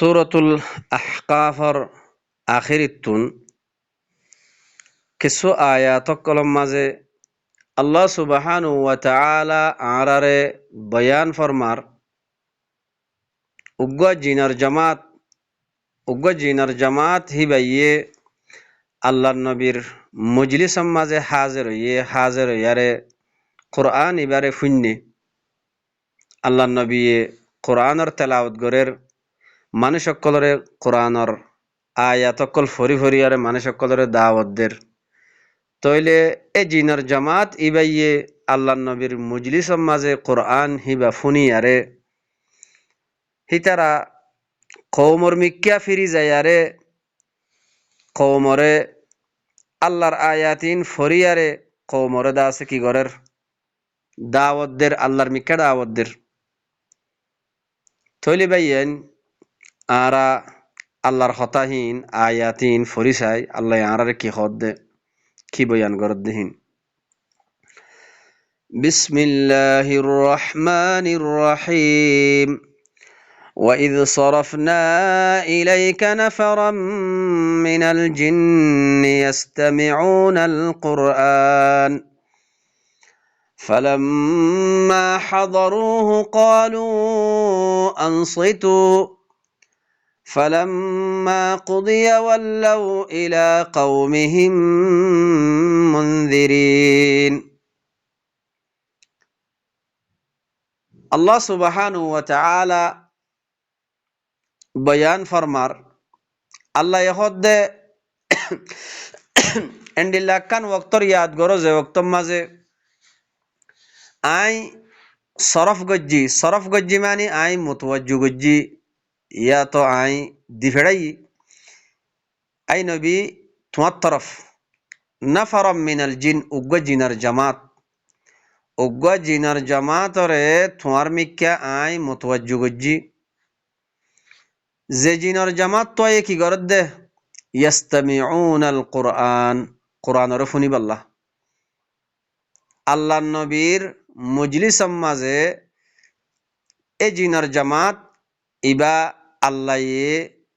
সূরাতুল আহকাফর আখিরিতুন কিছু আয়াতকলম মাঝে আল্লাহ সুবহানাহু ওয়া তাআলা আরারে বয়ান ফরমার উগ্র জিনার জামাত হিবাইয়ে আল্লাহর নবীর মজলিসের মাঝে হাজির হইয়ারে কোরআন ইবারে ফুন্নে আল্লাহর নবী কোরআনের তেলাওয়াত গরের মানুষ সকলরে কোরআনের আয়াতকল ফরি ফরিয়ারে মানুষ সকলরে দাওয়াত দের তইলে এ জিনার জামাত ইবাইয়ে আল্লাহর নবীর মজলিসের মাঝে কোরআন হিবা ফুনিয়ারে হিতারা কওমর মিক্কা ফিরি যায়ারে কওমরে আল্লাহর আয়াতিন ফরিয়ারে কওমরে দাসে কি গরের দাওয়াতদের আল্লাহর মিক্কা দাওয়াতদের তইলে বাইয়েন আরা আল্লাহর হতাহীন আয়াতিন ফরিসাই আল্লাহ আরারে কি হদ্দে কি বয়ান গরদ্দিহীন বিসমিল্লাহির রহমানির রহিম وإذ صرفنا إليك نفرا من الجن يستمعون القرآن فلما حضروه قالوا أنصتوا فلما قضي ولوا إلى قومهم منذرين الله سبحانه وتعالى বয়ান ফরমার আল্লাহ ইহদে এন্ডিল্লাকান ওয়াক্তর ইয়াদ গরো যে ওয়াক্তর মাঝে আই সরফ গজ্জি মানে আই মুতওয়াজ্জু গজ্জি ইয়া তো আই দিফেড়াই আই নবী তোমার তরফ নাফারাম মিনাল জিন উগ্র জিনার জামাতরে তোমার মিক্কা আই মুতওয়াজ্জু গজ্জি যে জিনার জামাত তো কি গরদ দে ইয়াস্তামিউনাল কোরআনের ফুনিবাল্লাহ আল্লাহর নবীর মজলিসের মাঝে এ জিনার জামাত ইবা আল্লাহ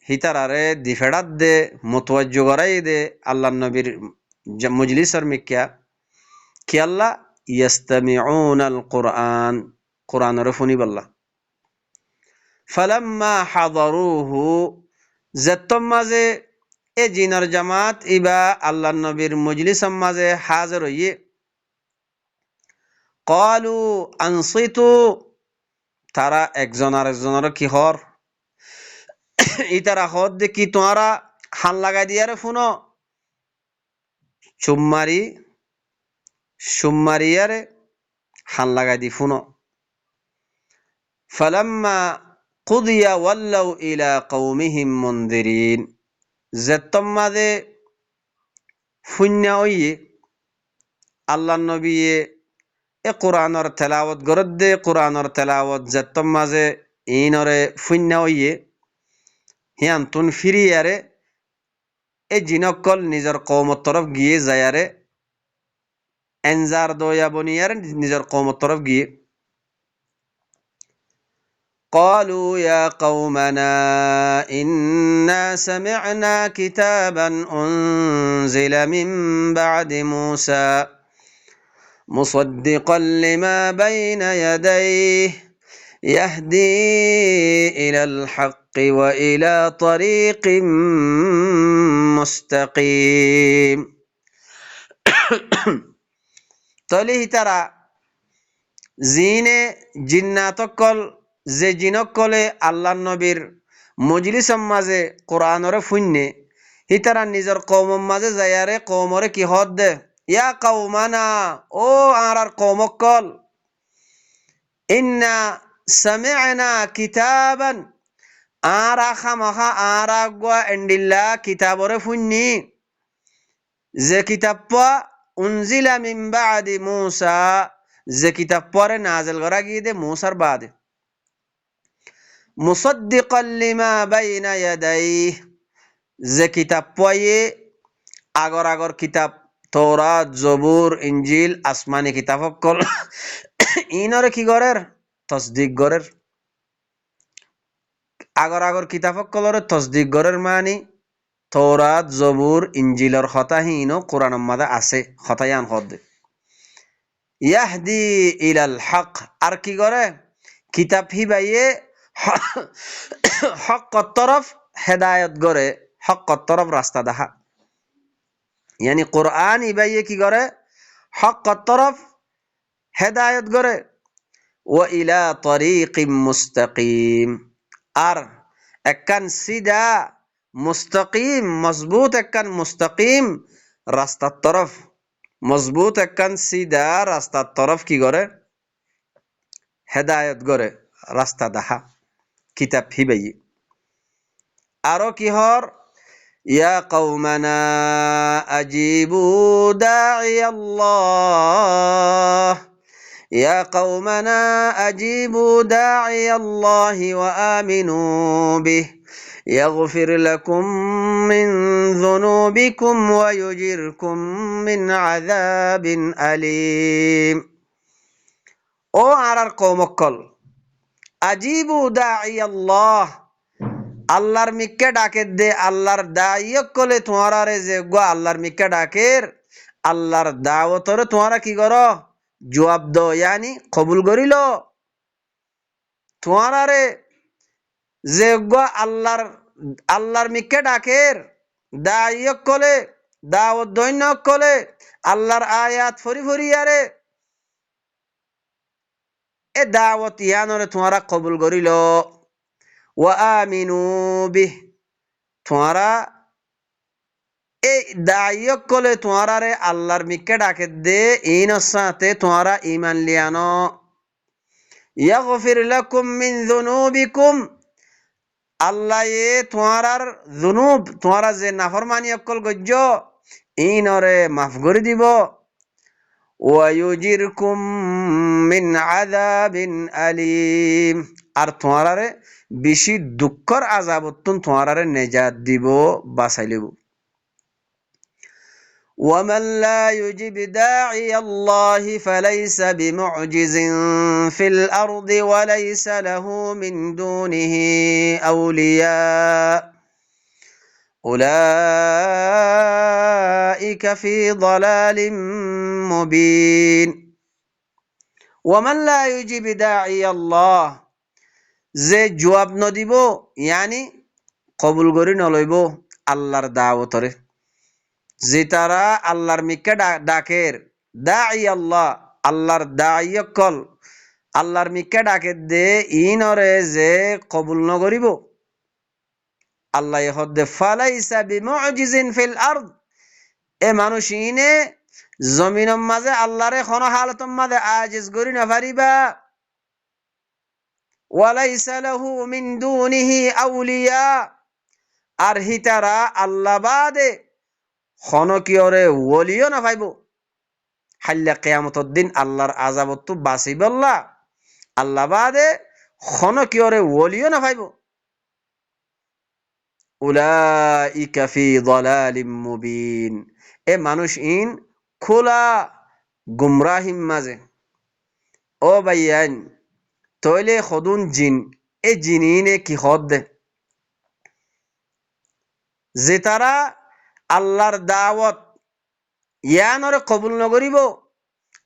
হিতারারে দিফেড়াত দে মুতওয়াজ্জু করাই দে আল্লাহর নবীর মজলিসের মিক্কা কি আল্লাহ ইয়াস্তামিউনাল কোরআনের ফুনিবাল্লাহ ফালাম্মা হাদারুহু যেতম মাঝে এ জিনার জামাত ইবা আল্লাহর নবীর মজলিসের মাঝে হাজির হইয়ে ক্বালু আনসিতু তারা একজন আরেকজনের কি হর ইতারা হদ দেখি তোমরা হান লাগাই দিয়ারে ফুনো সুম্মারিয়ারে হান লাগাই দি ফুনো ফালাম্মা কুদিয়া ওয়াল্লাউ ইলা কওমিহিম মুনযিরিন যেতম মাঝে ফুন্না হইয়ে আল্লাহর নবী এ কোরআনের তেলাওয়াত গরদ্দে কোরআনের তেলাওয়াত যেতম মাঝে ইনরে ফুন্না হইয়ে হিয়ান তুন ফিরিয়ারে এ জিনকল নিজের কওমর তরফ গিয়ে যায়ারে এনজার দয়া বনিয়ারে নিজের কওমর তরফ গিয়ে قالوا يا قومنا إنا سمعنا كتابا أنزل من بعد موسى مصدقا لما بين يديه يهدي إلى الحق وإلى طريق مستقيم তলিহ তারা জিনে জিন্নাতকল যে জিনকলে আল্লাহর নবীর মজলিসের মাঝে কোরআনরে ফুন্নে হিতারা নিজের কওমের মাঝে যায়ারে কওমরে কি হদ দে ইয়া কওমানা ও আর কওমকল ইন্না সামি'না কিতাবান আরা খামাখা আরা গয়া এন্ডিল্লা কিতাবরে ফুন্নি যে কিতাব উনজিলা মিন বাদি মুসা যে কিতাব পরে নাজিল করা গিয়ে দে মুসার বাদে মুসাদ্দিকাল লিমা বাইনা ইয়াদাইহি যে কিতাব পয়ে আগর কিতাব তৌরাত জবুর ইনজিল আসমানি কিতাব কল ইনরে কি গরের তসদিক গরের আগর আগর কিতাবকলরে তসদিক গরের মানি তৌরাত জবুর ইঞ্জিলর হতাহীন কোরআন মাদা আছে হতায়ান হদ ইয়াহদি ইলাল হক আর কি করে কিতাব হিবাইয়ে হক তরফ হেদায়ত গরে হক তরফ রাস্তা দেখা ইয়ানি কোরআন ইবাইয়ে কি করে হক তরফ হেদায়ত গরে ও ইলা তরিকিম মুস্তাকিম আর একখান সিধা মুস্তাকিম মজবুত একখান মুস্তাকিম রাস্তার তরফ মজবুত একখান সিধা রাস্তার তরফ কি করে হেদায়ত গরে রাস্তা দেখা কিতাব হিবাই আরো কি হর ইয়া কওমানা আজিবু দাঈয়াল্লাহ يا قومنا أجيبوا داعي الله وآمنوا به يغفر لكم من ذنوبكم ويجركم من عذاب أليم ও আরার কওমকল আজিবু দাঈ আল্লাহ আল্লাহর মিক্কে ডাকে দে আল্লাহর দাঈয়ক কলে তোমারারে যে গো আল্লাহর মিক্কে ডাকের আল্লাহর দাওয়াতরে তোমারা কি করো জবাব দো ইয়ানি কবুল করিল তোমারারে যে গো আল্লাহর মিক্কে ডাকের দাঈয়ক কলে দাওয়াত দৈন্যক কলে আল্লাহর আয়াত ফরি ফরিয়ারে এ দাওয়াত ইয়ানরে তোমারা কবুল করিল ওয়া আমিনু বিহ তোমারা এই দায়ক কলে তোমারারে আল্লাহর মিক্কে ডাকে দে ইন সাথে তোমারা ঈমান লিয়ানো ইয়াগফির লাকুম মিন যুনুবিকুম আল্লাহ এ তোমারার যুনুব তোমারা যে নাফরমানি অকল গজ্জ ইনরে মাফ করে দিব ওয়া ইউজিরকুম মিন আযাবিন আলিম আর তোমারারে বেশি দুঃখর আযাবতুন তোমারারে নেজাত দিব বাঁচাই লিব ومن لا يجب داعي الله فليس بمعجز في الأرض وليس له من دونه أولياء أولئك في ضلال مبين ومن لا يجب داعي الله যে জবাব নদিব ইয়ানি কবুল করি নলইব আল্লাহর দাওয়াতরে যে তারা আল্লাহর মিক্কে ডাকের দাঈ আল্লাহ আল্লাহর দাঈয়কল আল্লাহর মিক্কে ডাকে দে ইনরে যে কবুল নগরিব আল্লাহ হদ্দে ফালাইসা বিমুজিজিন ফিল আরদ এ মানুষ ইনে জমিনের মাঝে আল্লাহরে কোন হালতর মাঝে আজিজ করি না পারিবা ওয়ালাইসা লাহু মিন দুনিহি আউলিয়া আর হিতারা আল্লাহ বাদে খনকিয়রে ওলিও না পাইব হাল্লা কিয়ামতের দিন আল্লাহর আযাবত তো বাঁচিবল্লা আল্লাহ বাদে খনকিয়রে ওলিও না পাইব উলাইকা ফি দালালিম মুবিন এ মানুষ ইন খোলা গুমরাহিম মাঝে ও ভাইয়ান তইলে খদুন জিন এ জিনিনে কি হদ দে যে তারা আল্লাহর দাওয়াত ইয়ানরে কবুল নগরিব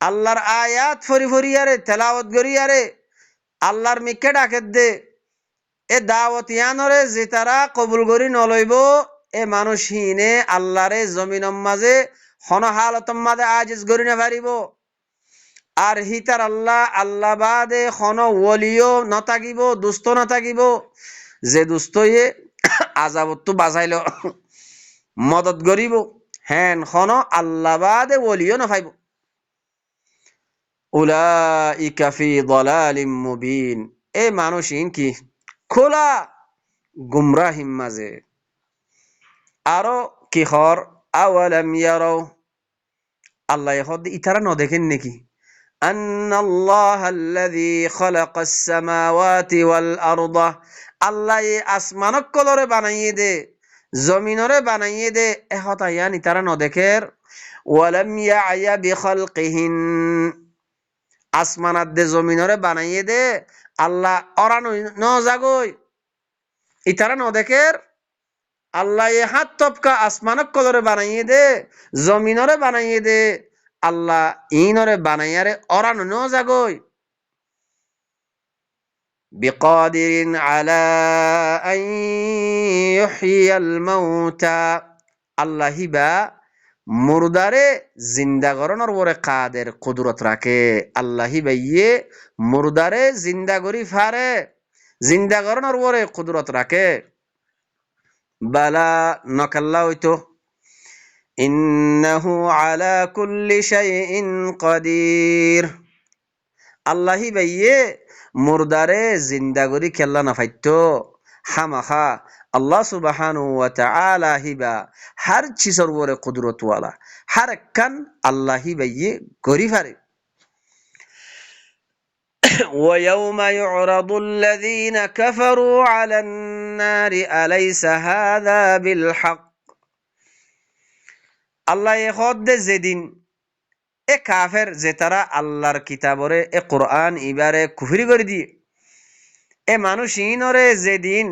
আল্লাহর আয়াত ফরি ফরিয়ারে তেলাওয়াত করিয়ারে আল্লাহর মিক্কে ডাকে দে এ দাওয়াত ইয়ানরে যে তারা কবুল করি নলইব এ মানুষ হিনে আল্লাহরে জমিনের মাঝে হন হালতর মাঝে আজিজ করি না পারিব আর হিতার আল্লাহ বাদে হন ওলিও নথাকিব দুস্থ নথাকিব যে দুস্থয়ে আযাবত তো বাঁচাইল মদত করিব হেন হন আল্লাহ বাদে ওলিও না পাইব উলাইকা ফি দালালিম মুবিন এ মানুষ ইন কি খোলা গুমরাহিম মাঝে আরো কি হর আওয়ালাম ইয়ারাও আল্লাহ হদ ইতারা ন দেখেন নাকি আন্নাল্লাহ আল্লাযী খালাকাস সামাওয়াতি ওয়াল আরদা আল্লাহ এ আসমানক কলরে বানাইয়ে দে জমিনরে বানাইয়ে দে এহতা ইয়ানি তারা ন দেখের ওয়ালাম ইয়ায়া বিখালকিহিন আসমানাত দে জমিনরে বানাইয়ে দে আল্লাহ অরানো ন জাগই ইতারা নদেকের আল্লাহ এ হাত তপকা আসমানক কলরে বানাইয়ে দে, জমিনরে বানাইয়ে দে, আল্লাহ ইনরে বানাইয়ারে অরানো ন জাগই বিকাদিরিন আলা আন ইউহয়িয়াল মাউতা, আল্লাহ হিবা মুরদারে জিন্দা করণর ওরে কাদের কুদরত রাখে। আল্লাহ হিবাইয়ে মুরদারে জিন্দা করি ফারে, জিন্দা করণর ওরে কুদরত রাখে। বালা নকাল্লা হইতো ইন্নাহু আলা কুল্লি শাইইন কাদির, আল্লাহ হিবাইয়ে মুরদারে জিন্দা করি খেললা না ফাইতো হামাখা আল্লাহ সুবহানাহু ওয়া তাআলা হিবা হার চিজর ওরে কুদরত ওয়ালা, হার একখান আল্লাহ হিবাইয়ে করি ফারে। ويوم يعرض الذين كفروا على النار أليس هذا بالحق, আল্লাহ এ খদ্দে যেদিন এ কাফের যে তারা আল্লাহর কিতাবরে এ কোরআন ইবারে কুফরি করে দিয়ে এ মানুষ ইনরে যেদিন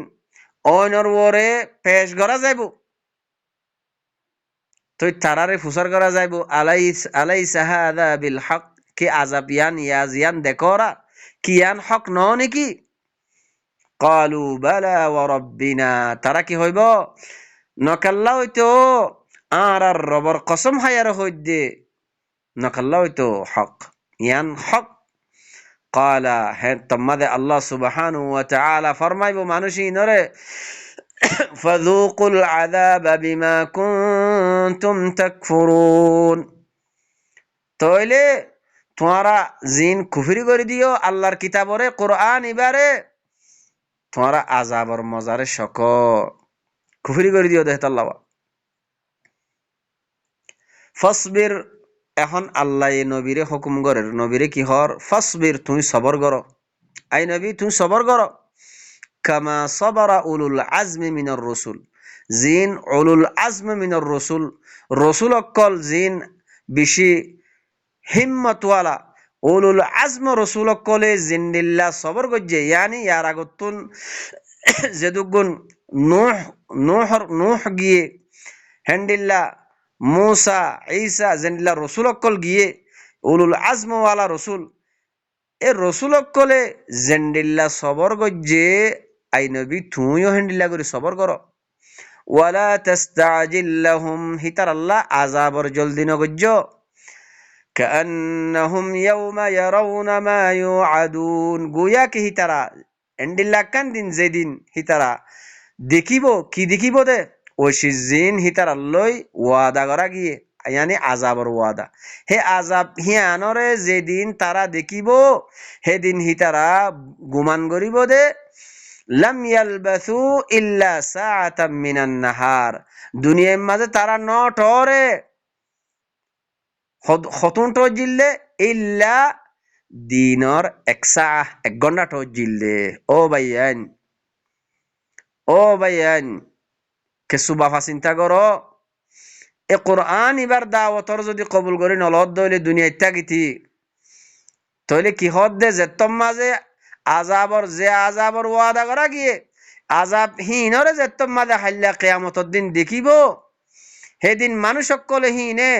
অনর ওরে পেশ করা যাইব, তো তারারে ফুসার করা যাইব আলাইসা হাযা বিল হক, কি আযাব ইয়াজিয়ান দেখরা কিয়ান হক ন নাকি। ক্বালু বালা ওয়া রাব্বিনা, তারা কি হইব নকাল্লা হইতো আর রবর কসম হায়ার হইদে নকাল্লা হইতো হক ইয়ান হক। ক্বালা হে তম্মাদে আল্লাহ সুবহানাহু ওয়া তাআলা ফরমাইবো মানুষই নরে ফাযুকুল আযাবা বিমা কুনতুম তাকফুরুন, তাইলে তোমরা জিন কুফরি করে দিও আল্লাহর কিতাবরে কোরআন ইবারে, তোমরা আযাবর মজারে শক কুফরি করে দিও দেহত আল্লাহ। ফাসবির, এখন আল্লাহ এ নবীরে হুকুম করে, নবীরে কি হর ফাসবির তুমি সবর করো, আই নবী তুমি সবর করো, কামা সবরা উলুল আজমি মিনার রসুল, জিন উলুল আজমি মিনার রসুল, রসুল অক্কল জিন বেশি হিম্মতওয়ালা উলুল আজম রসুল অক্কলে জিন্দিল্লা সবর গজ্জে, ইয়ানি ইয়ার আগতুন যেদুগুন নূহ গিয়ে হেন্ডিল্লা মুসা ঈসা জিন্দিল্লা রসুল অক্কল গিয়ে উলুল আজমওয়ালা রসুল, এ রসুল অক্কলে জেন্ডিল্লা সবর গজ্জে আই নবী তুমিও হেন্ডিল্লা করে সবর করো। ওয়ালা তাস্তাজিল লাহুম, হিতার আল্লাহ আযাবর জলদি ন গজ্জ, কান্নাহুম ইয়াউমা ইয়ারাউনা মা ইউআদুন, গোয়া কি হিতারা হেন্ডিল্লা কান দিন যেদিন হিতারা দেখিব কি দেখিব দে ওই সিজিন হিতার আল্লই ওয়াদা করা গিয়ে ইয়ানি আযাবর ওয়াদা, হে আযাব হিয়ানরে যেদিন তারা দেখিব সেদিন হিতারা গুমান করিব দে লাম ইয়ালবাসু ইল্লা সাআতাম মিনান নাহার, দুনিয়ার মাঝে তারা নটরে খতুন তো জিল্লে ইল্লা দিনর এক ঘন্টা তো জিল্লে। ও ভাইয়ান কে সুবাফা চিন্তা করো, এ কোরআন এবার দাওয়াতর যদি কবুল করি নলদ দইলে দুনিয়া ইত্যাগিতি তইলে কি হদ দে যে মাঝে আযাবর ওয়াদা করা গিয়ে আযাব হিনরে যে মাঝে হাল্লা কিয়ামতের দিন দেখিব, সেদিন মানুষ সকলে হিনে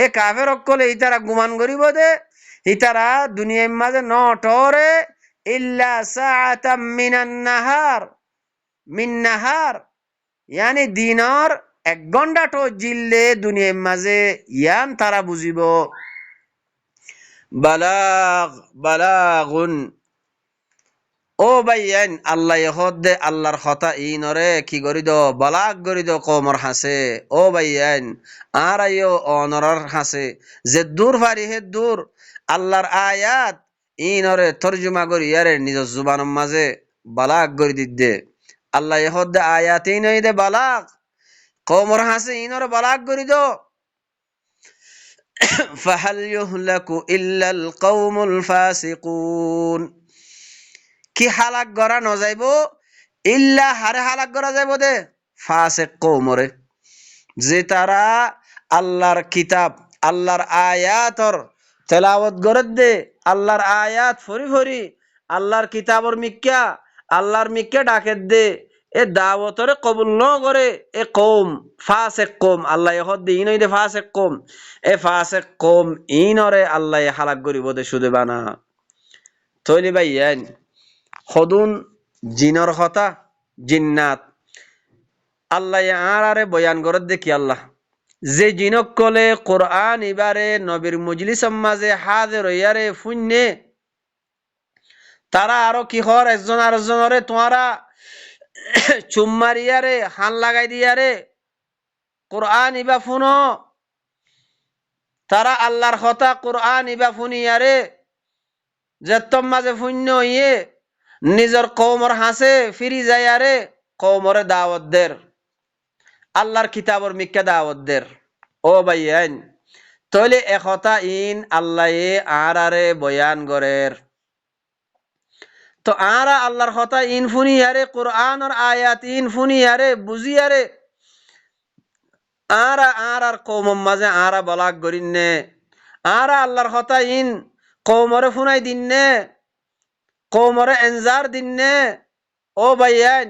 এ কাফের সকলে ইতারা গুমান করিব দে ইতারা দুনিয়ার মাঝে নটরে ইল্লা সাআতাম মিন নাহার ইয়ানি দিনর এক ঘন্টা তো জিললে দুনিয়ার মাঝে ইয়ান তারা বুঝিব। বালাগুন, ও ভাইয়ান আল্লাহ হদ আল্লাহর কথা ইনরে কি করি দো বালাগ করি দো কমর হাসে, ও ভাইয়ান আর আইও অনরার হাসে যে দূর ফারি হে দূর আল্লাহর আয়াত ইনরে তরজমা করি ইয়ারে নিজ জুবানের মাঝে বালাগ করি দিদে, আল্লাহ হদ আয়াত ইনই দে বালাগ কমর হাসে ইনরে বালাগ করি দো। ফাহাল ইউহলাকু ইল্লাল কওমুল ফাসিকুন, কি হালাক করা ন যাইব ইল্লা হারে হালাক করা যাইব দে ফাসিক কওমরে, যে তারা আল্লাহর কিতাব আল্লাহর আয়াতর তেলাওয়াত করে দে, আল্লাহর আয়াত ফরি ফরি আল্লাহর কিতাবর মিক্কা আল্লাহর মিক্কা ডাকে দে, এ দাওয়াতরে কবুল ন করে এ কৌম ফাসেক কৌম আল্লাহ হদ দিন হইতে ফাসেক কৌম এ ফাসেক কৌম ইনরে আল্লাহ হালাক করিব দে শুধু বানা তৈলি ভাইয়ান হদুন জিনর হতা জিন্নাত আল্লাহ আরে বয়ান করে দেখি আল্লাহ যে জিনক কলে কোরআন ইবারে নবীর মজলিসের মাঝে হাজির হইয়ারে ফুন্নে তারা আরো কি হর একজন আরেকজনরে তোমারা চুম্মারিয়ারে হান লাগাই দিয়ারে কোরআন ইবা ফুনো তারা আল্লাহর কথা কোরআন ইবা ফুনিয়ারে যেতম মাঝে ফুন্য হইয়ে নিজের কৌমর হাসে ফিরি যায়ারে কৌমরে দাওয়াত দের আল্লাহর কিতাবর মিক্কা দাওয়াত দের ও ভাইয়ান তইলে একতা ইন আল্লাহ আরে বয়ান গরের তো আরা আল্লাহর কথা ইন ফুনিয়ারে কোরআনের আয়াত ইন ফুনিয়ারে বুঝিয়ারে আরা আর কৌমর মাঝে আরা বলাক গরিননে আরা আল্লাহর কথা ইন কৌমরে ফুনাই দিননে কৌমরে এনজার দিননে ও ভাইয়ান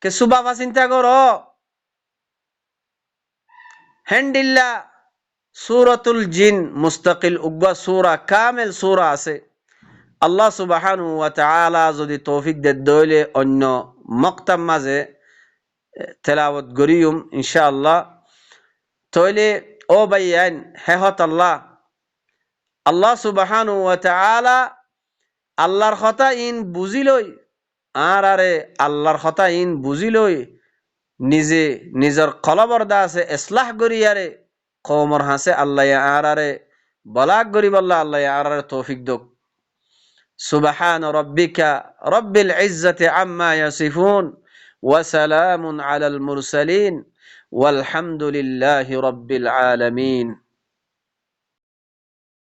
কে সুবাফা চিন্তা করো হেন্ডিল্লা সূরাতুল জিন মুস্তাকিল উগ্বা সূরা কামেল সূরা আছে আল্লাহ সুবহানাহু ওয়া তাআলা যদি তৌফিক দে দইলে অন্য মক্তাম মাঝে তেলাওয়াত করিম ইনশাআল্লাহ তইলে ও ভাইয়ান হেহত আল্লাহ সুবহানাহু ওয়া তাআলা আল্লাহর কথা ইন বুঝিলই আর আরে আল্লাহর কথা ইন বুঝিলই নিজে নিজের কলবরদা আছে ইসলাহ করিয়ারে কওমর হাসে আল্লাহ আর আরে বলাক করি বল্লা আল্লাহ আর আরে তৌফিক দক সুবহান রাব্বিকা রব্বিল ইজ্জাতি আম্মা ইয়াসিফুন ওয়া সালামুন আলাল মুরসালিন والحمد لله رب العالمين